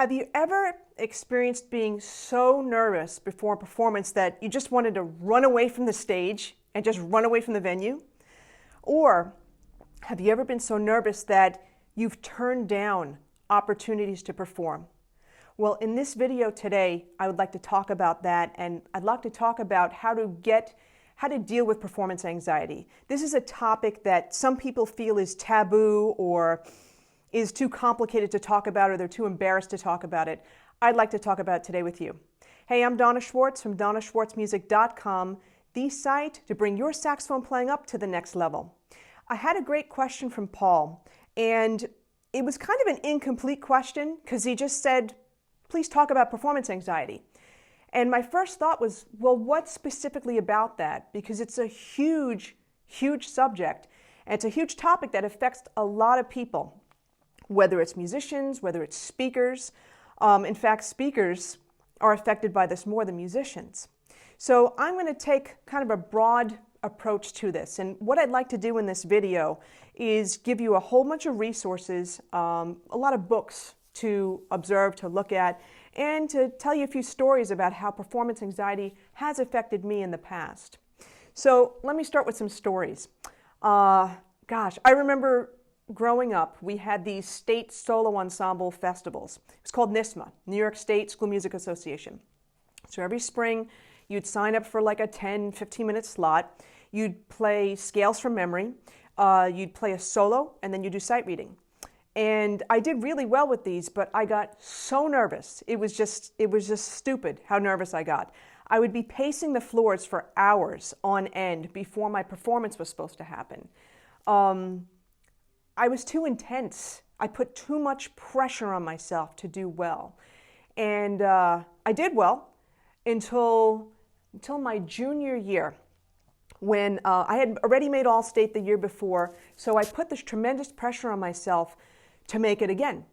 Have you ever experienced being so nervous before a performance that you just wanted to run away from the stage and just run away from the venue? Or have you ever been so nervous that you've turned down opportunities to perform? Well, in this video today, I would like to talk about that, and I'd like to talk about how to deal with performance anxiety. This is a topic that some people feel is taboo or is too complicated to talk about, or they're too embarrassed to talk about it. I'd like to talk about it today with you. Hey, I'm Donna Schwartz from DonnaSchwartzMusic.com, the site to bring your saxophone playing up to the next level. I had a great question from Paul, and it was kind of an incomplete question because he just said, please talk about performance anxiety. And my first thought was, well, what specifically about that? Because it's a huge, huge subject, and it's a huge topic that affects a lot of people, whether it's musicians, whether it's speakers. In fact, speakers are affected by this more than musicians. So I'm going to take kind of a broad approach to this. And what I'd like to do in this video is give you a whole bunch of resources, a lot of books to observe, to look at, and to tell you a few stories about how performance anxiety has affected me in the past. So let me start with some stories. I remember growing up, we had these state solo ensemble festivals. It was called NYSSMA, New York State School Music Association. So every spring, you'd sign up for like a 10, 15-minute slot. You'd play scales from memory. You'd play a solo, and then you'd do sight reading. And I did really well with these, but I got so nervous. It was just stupid how nervous I got. I would be pacing the floors for hours on end before my performance was supposed to happen. I was too intense. I put too much pressure on myself to do well. And I did well until my junior year, when I had already made All-State the year before, so I put this tremendous pressure on myself to make it again.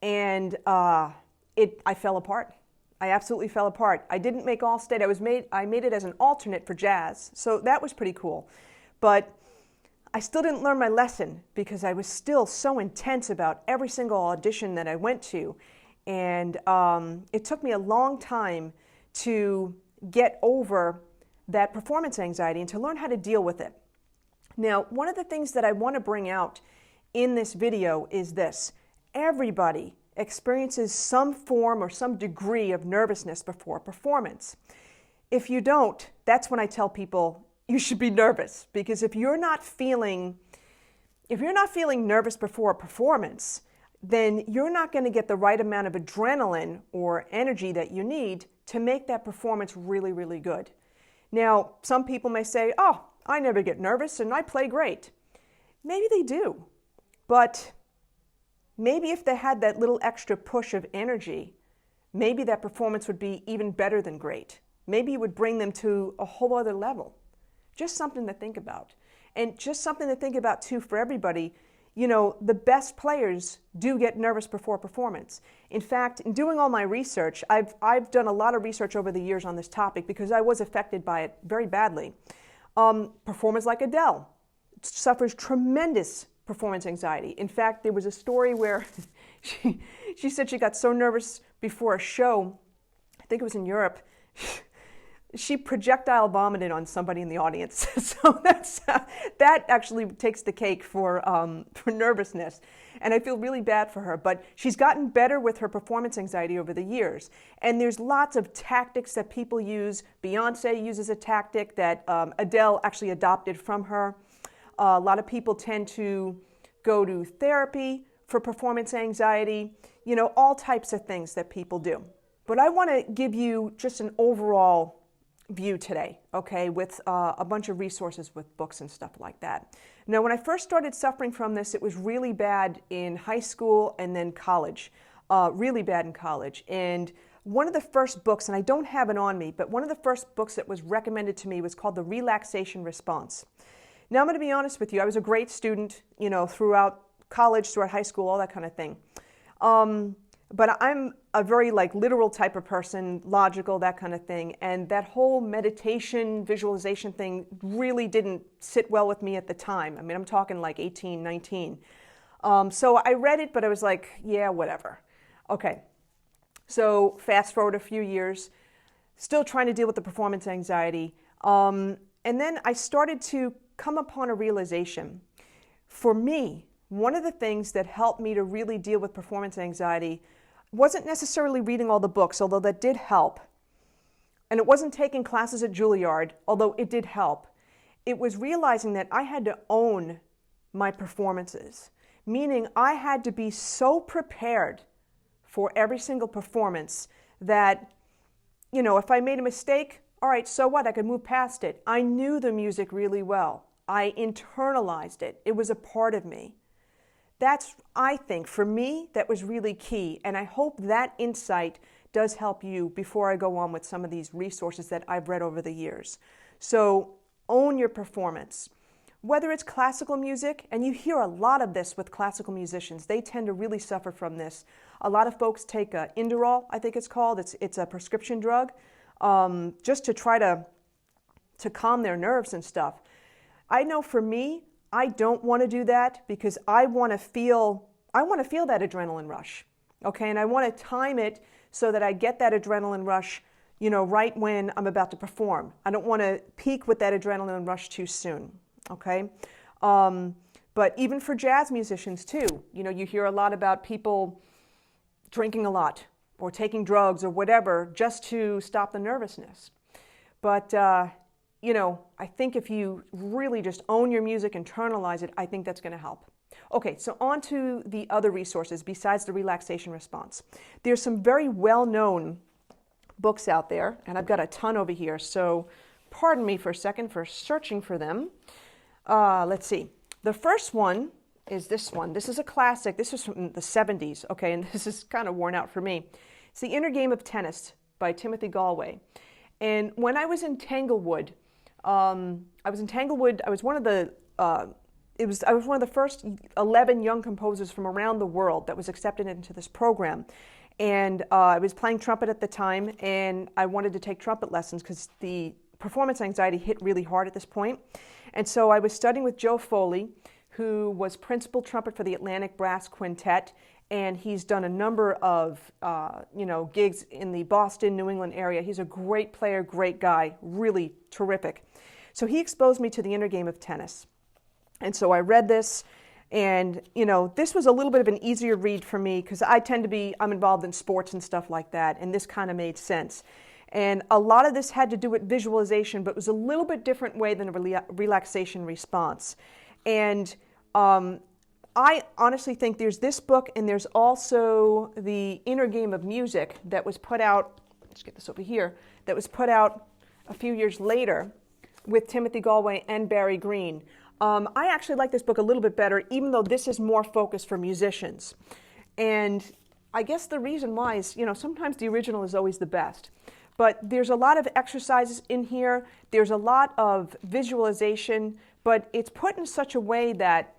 And I fell apart. I absolutely fell apart. I didn't make All-State. I made it as an alternate for jazz, so that was pretty cool. But I still didn't learn my lesson because I was still so intense about every single audition that I went to. And it took me a long time to get over that performance anxiety and to learn how to deal with it. Now, one of the things that I want to bring out in this video is this. Everybody experiences some form or some degree of nervousness before a performance. If you don't, that's when I tell people you should be nervous, because if you're not feeling nervous before a performance, then you're not going to get the right amount of adrenaline or energy that you need to make that performance really, really good. Now, some people may say, oh, I never get nervous and I play great. Maybe they do, but maybe if they had that little extra push of energy, maybe that performance would be even better than great. Maybe it would bring them to a whole other level. Just something to think about. And just something to think about too for everybody. You know, the best players do get nervous before performance. In fact, in doing all my research, I've done a lot of research over the years on this topic because I was affected by it very badly. Performers like Adele suffers tremendous performance anxiety. In fact, there was a story where she said she got so nervous before a show, I think it was in Europe, she projectile vomited on somebody in the audience. So that actually takes the cake for nervousness. And I feel really bad for her. But she's gotten better with her performance anxiety over the years. And there's lots of tactics that people use. Beyonce uses a tactic that Adele actually adopted from her. A lot of people tend to go to therapy for performance anxiety. You know, all types of things that people do. But I want to give you just an overall view today, okay, with a bunch of resources with books and stuff like that. Now, when I first started suffering from this, it was really bad in high school and then college, really bad in college. And one of the first books, and I don't have it on me, but one of the first books that was recommended to me was called The Relaxation Response. Now, I'm going to be honest with you. I was a great student, you know, throughout college, throughout high school, all that kind of thing. But I'm a very literal type of person, logical, that kind of thing. And that whole meditation, visualization thing really didn't sit well with me at the time. I mean, I'm talking like 18, 19. So I read it, but I was like, yeah, whatever. Okay. So fast forward a few years, still trying to deal with the performance anxiety. And then I started to come upon a realization. For me, one of the things that helped me to really deal with performance anxiety wasn't necessarily reading all the books, although that did help. And it wasn't taking classes at Juilliard, although it did help. It was realizing that I had to own my performances, meaning I had to be so prepared for every single performance that, if I made a mistake, all right, so what? I could move past it. I knew the music really well. I internalized it. It was a part of me. That's, I think, for me, that was really key. And I hope that insight does help you before I go on with some of these resources that I've read over the years. So own your performance. Whether it's classical music, and you hear a lot of this with classical musicians, they tend to really suffer from this. A lot of folks take Inderol, I think it's called. It's a prescription drug, just to try to calm their nerves and stuff. I know for me, I don't want to do that because I want to feel that adrenaline rush, okay? And I want to time it so that I get that adrenaline rush, right when I'm about to perform. I don't want to peak with that adrenaline rush too soon, okay? But even for jazz musicians too, you hear a lot about people drinking a lot or taking drugs or whatever just to stop the nervousness. But I think if you really just own your music, internalize it, I think that's going to help. Okay, so on to the other resources besides the Relaxation Response. There's some very well-known books out there, and I've got a ton over here, so pardon me for a second for searching for them. Let's see. The first one is this one. This is a classic. This is from the 70s, okay, and this is kind of worn out for me. It's The Inner Game of Tennis by Timothy Gallwey. And when I was in Tanglewood, I was one of the first 11 young composers from around the world that was accepted into this program. And I was playing trumpet at the time, and I wanted to take trumpet lessons because the performance anxiety hit really hard at this point. And so I was studying with Joe Foley, who was principal trumpet for the Atlantic Brass Quintet, and he's done a number of gigs in the Boston, New England area. He's a great player, great guy, really terrific. So he exposed me to The Inner Game of Tennis. And so I read this, and this was a little bit of an easier read for me because I'm involved in sports and stuff like that, and this kind of made sense. And a lot of this had to do with visualization, but it was a little bit different way than a relaxation response. And I honestly think there's this book, and there's also The Inner Game of Music that was put out, let's get this over here, that was put out a few years later with Timothy Galway and Barry Green. I actually like this book a little bit better, even though this is more focused for musicians. And I guess the reason why is, sometimes the original is always the best. But there's a lot of exercises in here. There's a lot of visualization, but it's put in such a way that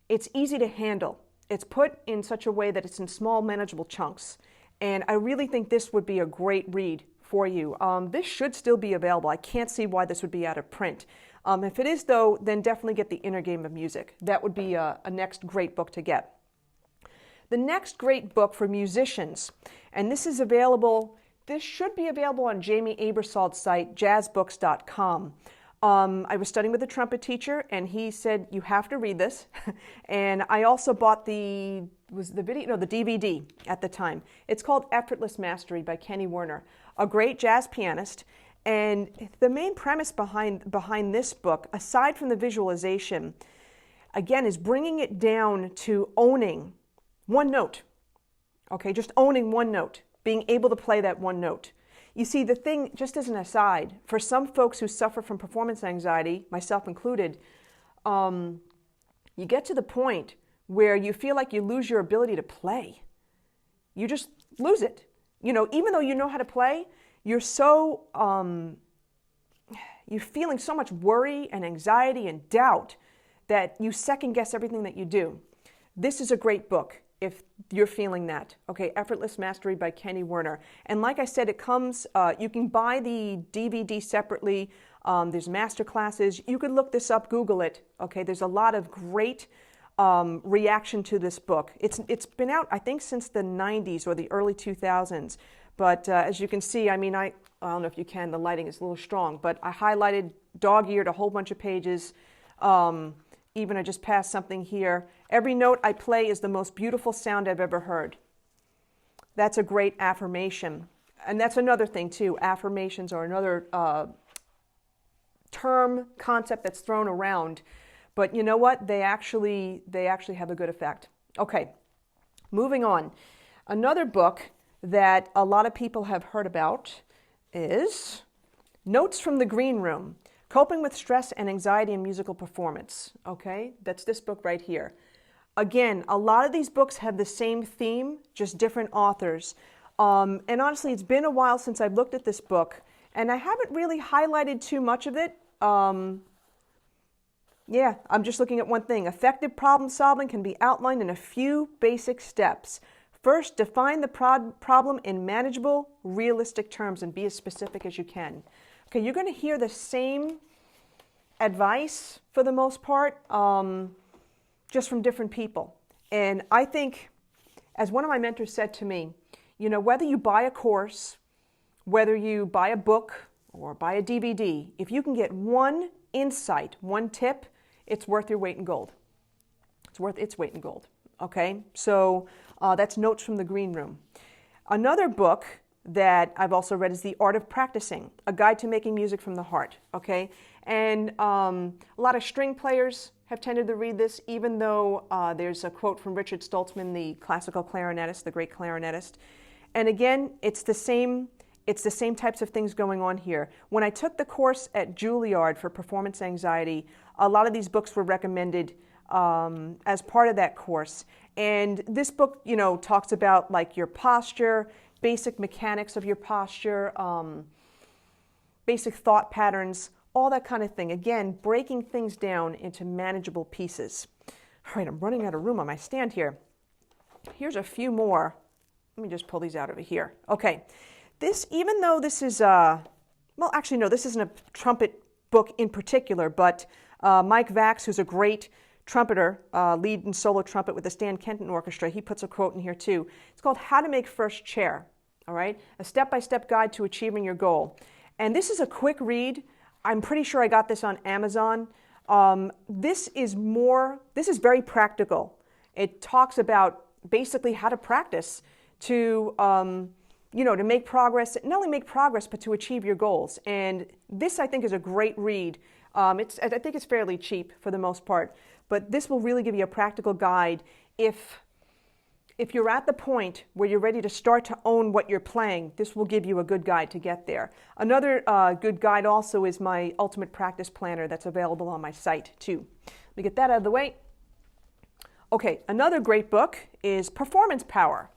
it's easy to handle. It's put in such a way that it's in small, manageable chunks. And I really think this would be a great read for you. This should still be available. I can't see why this would be out of print. If it is, though, then definitely get The Inner Game of Music. That would be a next great book to get. The next great book for musicians, and this should be available on Jamie Abersold's site, jazzbooks.com. I was studying with a trumpet teacher, and he said, you have to read this. And I also bought the DVD at the time. It's called Effortless Mastery by Kenny Werner, a great jazz pianist. And the main premise behind this book, aside from the visualization, again, is bringing it down to owning one note. Okay, just owning one note, being able to play that one note. You see, the thing, just as an aside, for some folks who suffer from performance anxiety, myself included, you get to the point where you feel like you lose your ability to play. You just lose it. Even though you know how to play, you're feeling so much worry and anxiety and doubt that you second guess everything that you do. This is a great book if you're feeling that. Okay, Effortless Mastery by Kenny Werner. And like I said, it comes, you can buy the DVD separately. There's master classes. You could look this up, Google it. Okay, there's a lot of great reaction to this book. It's been out, I think, since the 90s or the early 2000s. But as you can see, I mean, I don't know if you can, the lighting is a little strong, but I highlighted, dog-eared a whole bunch of pages. Even I just passed something here. Every note I play is the most beautiful sound I've ever heard. That's a great affirmation. And that's another thing too. Affirmations are another term, concept that's thrown around. But you know what? They actually have a good effect. Okay, moving on. Another book that a lot of people have heard about is Notes from the Green Room, Coping with Stress and Anxiety in Musical Performance. Okay, that's this book right here. Again, a lot of these books have the same theme, just different authors. And honestly, it's been a while since I've looked at this book, and I haven't really highlighted too much of it. Yeah, I'm just looking at one thing. Effective problem solving can be outlined in a few basic steps. First, define the problem in manageable, realistic terms and be as specific as you can. Okay, you're going to hear the same advice for the most part, just from different people. And I think, as one of my mentors said to me, you know, whether you buy a course, whether you buy a book or buy a DVD, if you can get one insight, one tip, it's worth your weight in gold. It's worth its weight in gold. Okay, so that's Notes from the Green Room. Another book that I've also read is The Art of Practicing, A Guide to Making Music from the Heart. Okay, and a lot of string players have tended to read this, even though there's a quote from Richard Stoltzman, the classical clarinetist, the great clarinetist. And again, it's the same types of things going on here. When I took the course at Juilliard for performance anxiety, a lot of these books were recommended as part of that course. And this book, you know, talks about like your posture, basic mechanics of your posture, basic thought patterns, all that kind of thing. Again, breaking things down into manageable pieces. All right, I'm running out of room on my stand here. Here's a few more. Let me just pull these out over here. Okay, this, even though this is, well, actually, no, this isn't a trumpet book in particular, but Mike Vax, who's a great trumpeter, lead and solo trumpet with the Stan Kenton Orchestra, he puts a quote in here too. It's called How to Make First Chair, all right? A step-by-step guide to achieving your goal. And this is a quick read. I'm pretty sure I got this on Amazon. This is very practical. It talks about basically how to practice to, to make progress, not only make progress, but to achieve your goals. And this, I think, is a great read. I think it's fairly cheap for the most part, but this will really give you a practical guide if you're at the point where you're ready to start to own what you're playing. This will give you a good guide to get there. Another good guide also is my Ultimate Practice Planner that's available on my site too. Let me get that out of the way. Okay, another great book is Performance Power.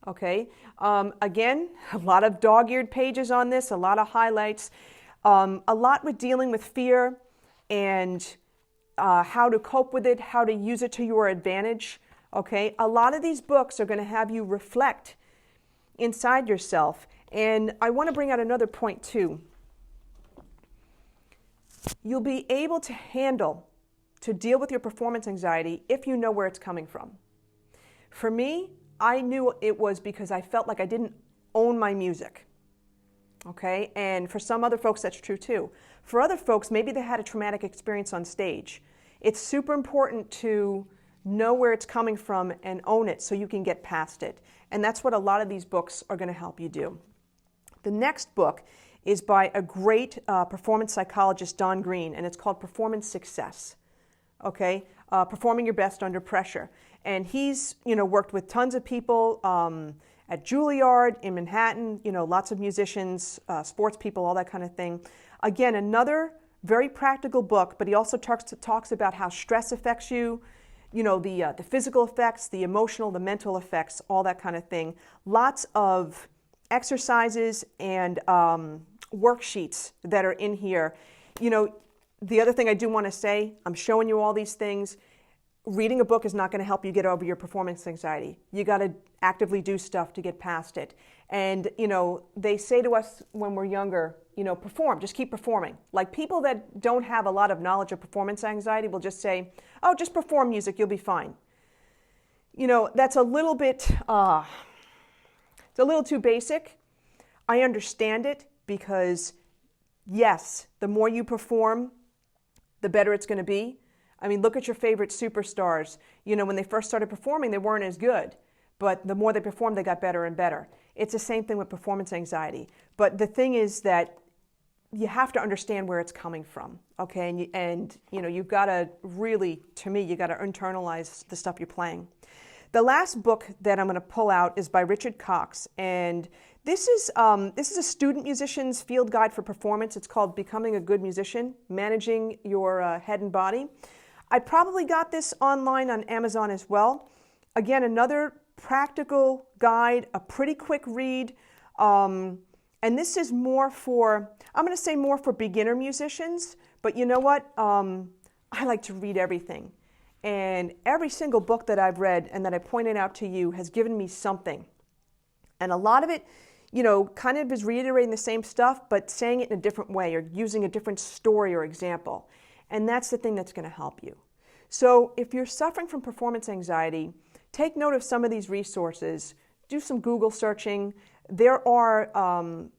Okay, again, a lot of dog-eared pages on this, a lot of highlights, a lot with dealing with fear and how to cope with it, how to use it to your advantage. Okay, a lot of these books are going to have you reflect inside yourself. And I want to bring out another point too. You'll be able to deal with your performance anxiety if you know where it's coming from. For me, I knew it was because I felt like I didn't own my music. Okay, and for some other folks that's true too. For other folks, maybe they had a traumatic experience on stage. It's super important to know where it's coming from and own it so you can get past it. And that's what a lot of these books are going to help you do. The next book is by a great performance psychologist, Don Green, and it's called Performance Success. Okay, performing your best under pressure. And he's, worked with tons of people at Juilliard, in Manhattan, lots of musicians, sports people, all that kind of thing. Again, another very practical book, but he also talks about how stress affects you, the physical effects, the emotional, the mental effects, all that kind of thing. Lots of exercises and worksheets that are in here. The other thing I do want to say, I'm showing you all these things. reading a book is not going to help you get over your performance anxiety. You got to actively do stuff to get past it. And, they say to us when we're younger, perform, just keep performing. Like people that don't have a lot of knowledge of performance anxiety will just say, oh, just perform music, you'll be fine. That's a little bit, it's a little too basic. I understand it because, yes, the more you perform, the better it's going to be. I mean, look at your favorite superstars. When they first started performing, they weren't as good. But the more they performed, they got better and better. It's the same thing with performance anxiety. But the thing is that you have to understand where it's coming from, okay? And you've got to really, to me, you got to internalize the stuff you're playing. The last book that I'm going to pull out is by Richard Cox, and this is a student musician's field guide for performance. It's called Becoming a Good Musician, Managing Your Head and Body. I probably got this online on Amazon as well. Again, another practical guide, a pretty quick read, and this is more for, I'm going to say more for beginner musicians, but you know what? I like to read everything. And every single book that I've read and that I pointed out to you has given me something. And a lot of it, kind of is reiterating the same stuff, but saying it in a different way or using a different story or example. And that's the thing that's going to help you. So if you're suffering from performance anxiety, take note of some of these resources. Do some Google searching. There are,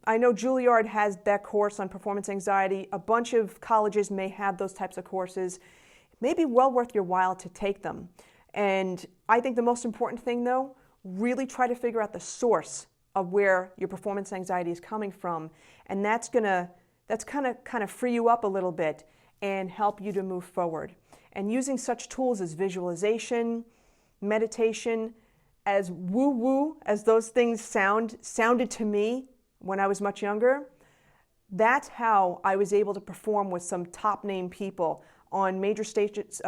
I know Juilliard has that course on performance anxiety. A bunch of colleges may have those types of courses. It may be well worth your while to take them. And I think the most important thing, though, really try to figure out the source of where your performance anxiety is coming from. And that's kind of free you up a little bit and help you to move forward. And using such tools as visualization, meditation, as woo-woo as those things sounded to me when I was much younger, that's how I was able to perform with some top-name people on major stages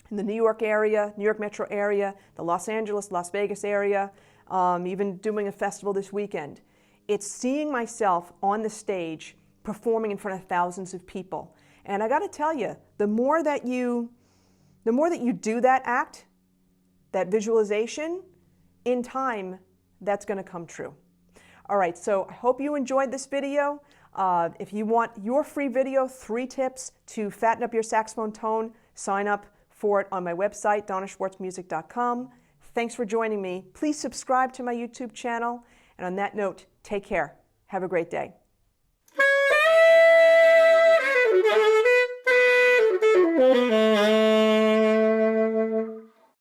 in the New York area, New York metro area, the Los Angeles, Las Vegas area, even doing a festival this weekend. It's seeing myself on the stage performing in front of thousands of people. And I got to tell you, the more that you do that act, that visualization, in time, that's going to come true. All right, so I hope you enjoyed this video. If you want your free video, 3 tips to fatten up your saxophone tone, sign up for it on my website, donnaschwartzmusic.com. Thanks for joining me. Please subscribe to my YouTube channel. And on that note, take care. Have a great day.